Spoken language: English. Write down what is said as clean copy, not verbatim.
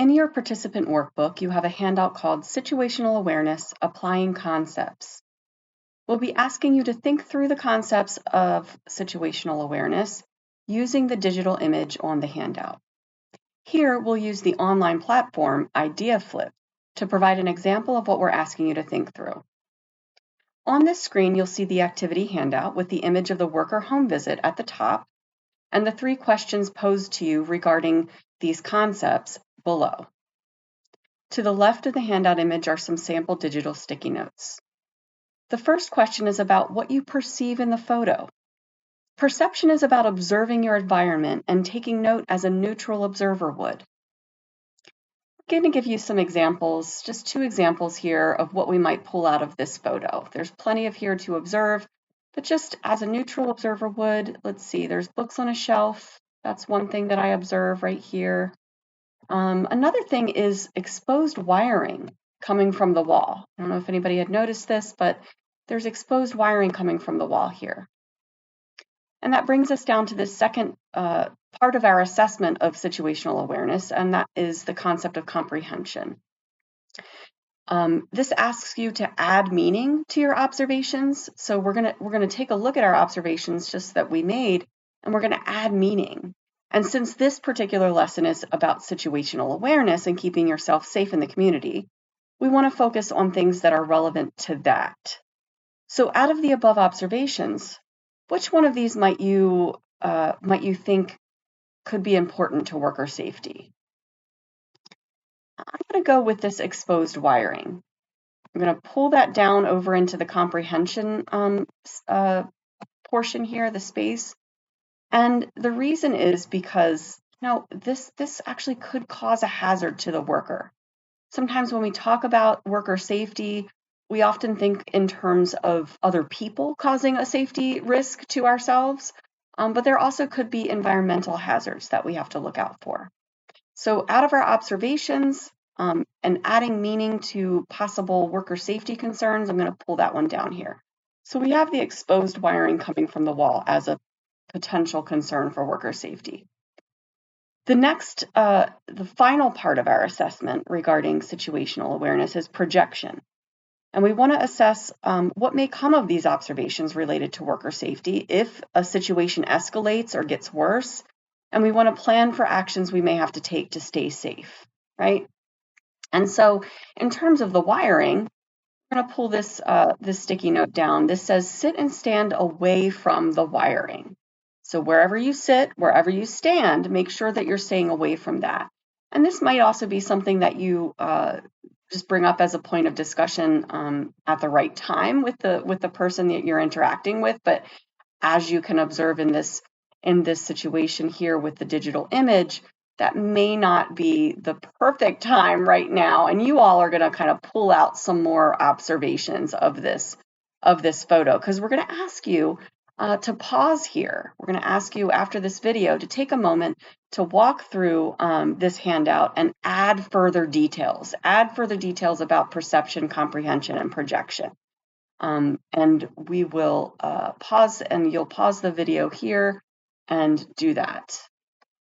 In your participant workbook, you have a handout called Situational Awareness, Applying Concepts. We'll be asking you to think through the concepts of situational awareness using the digital image on the handout. Here, we'll use the online platform IdeaFlip to provide an example of what we're asking you to think through. On this screen, you'll see the activity handout with the image of the worker home visit at the top and the 3 questions posed to you regarding these concepts below. To the left of the handout image are some sample digital sticky notes. The first question is about what you perceive in the photo. Perception is about observing your environment and taking note as a neutral observer would. I'm going to give you some examples, just 2 examples here of what we might pull out of this photo. There's plenty of here to observe, but just as a neutral observer would, let's see, there's books on a shelf. That's one thing that I observe right here. Another thing is exposed wiring coming from the wall. I don't know if anybody had noticed this, but there's exposed wiring coming from the wall here. And that brings us down to the second part of our assessment of situational awareness, and that is the concept of comprehension. This asks you to add meaning to your observations. So we're gonna take a look at our observations just that we made, and we're gonna add meaning. And since this particular lesson is about situational awareness and keeping yourself safe in the community, we want to focus on things that are relevant to that. So out of the above observations, which one of these might you think could be important to worker safety? I'm going to go with this exposed wiring. I'm going to pull that down over into the comprehension portion here, the space. And the reason is because this actually could cause a hazard to the worker. Sometimes when we talk about worker safety, we often think in terms of other people causing a safety risk to ourselves, but there also could be environmental hazards that we have to look out for. So out of our observations and adding meaning to possible worker safety concerns, I'm going to pull that one down here. So we have the exposed wiring coming from the wall as a potential concern for worker safety. The next, the final part of our assessment regarding situational awareness is projection. And we want to assess what may come of these observations related to worker safety if a situation escalates or gets worse, and we want to plan for actions we may have to take to stay safe, right? And so in terms of the wiring, we're going to pull this sticky note down. This says sit and stand away from the wiring. So wherever you sit, wherever you stand, make sure that you're staying away from that. And this might also be something that you just bring up as a point of discussion at the right time with the person that you're interacting with. But as you can observe in this situation here with the digital image, that may not be the perfect time right now. And you all are going to kind of pull out some more observations of this photo, because we're going to ask you to pause here. We're going to ask you after this video to take a moment to walk through this handout and add further details about perception, comprehension, and projection. And we will pause, and you'll pause the video here and do that.